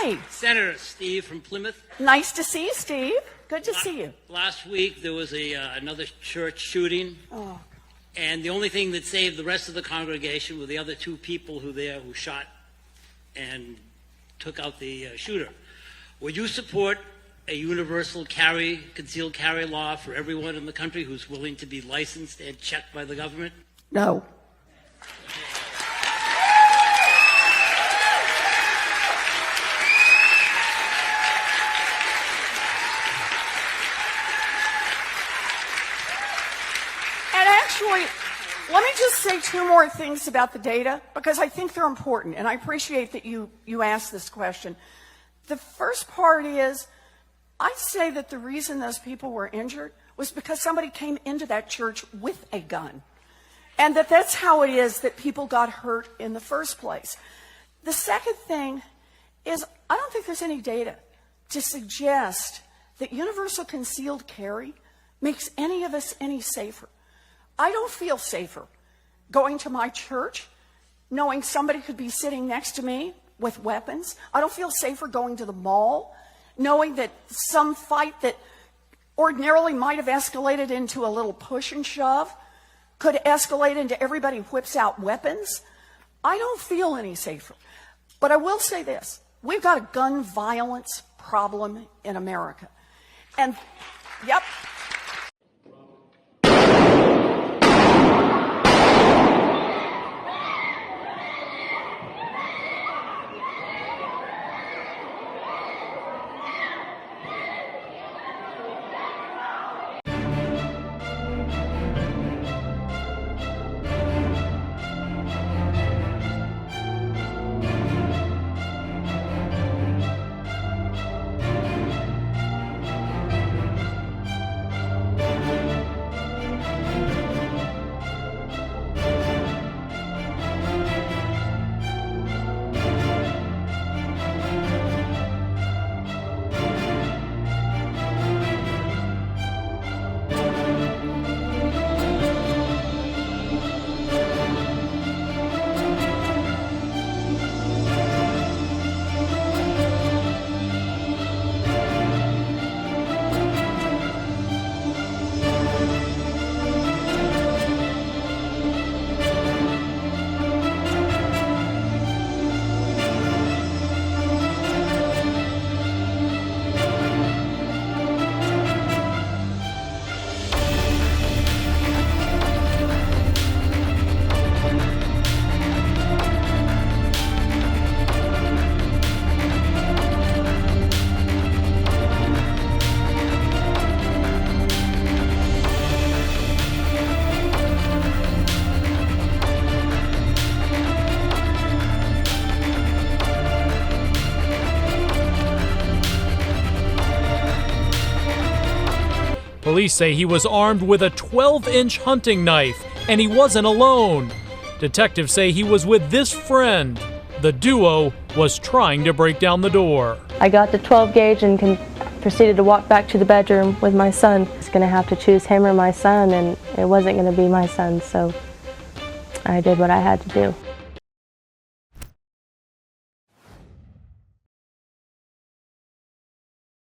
Hi. Senator Steve from Plymouth. Nice to see you, Steve. Good to see you. Last week there was another church shooting, and the only thing that saved the rest of the congregation were the other two people who shot and took out the shooter. Would you support a universal concealed carry law for everyone in the country who's willing to be licensed and checked by the government? No. And actually, let me just say two more things about the data, because I think they're important, and I appreciate that you asked this question. The first part is, I'd say that the reason those people were injured was because somebody came into that church with a gun. And that's how it is that people got hurt in the first place. The second thing is, I don't think there's any data to suggest that universal concealed carry makes any of us any safer. I don't feel safer going to my church knowing somebody could be sitting next to me with weapons. I don't feel safer going to the mall knowing that some fight that ordinarily might have escalated into a little push and shove could escalate into everybody whips out weapons. I don't feel any safer. But I will say this. We've got a gun violence problem in America. And, yep. Police say he was armed with a 12-inch hunting knife, and he wasn't alone. Detectives say he was with this friend. The duo was trying to break down the door. I got the 12 gauge and proceeded to walk back to the bedroom with my son. I was going to have to choose him or my son, and it wasn't going to be my son, so I did what I had to do.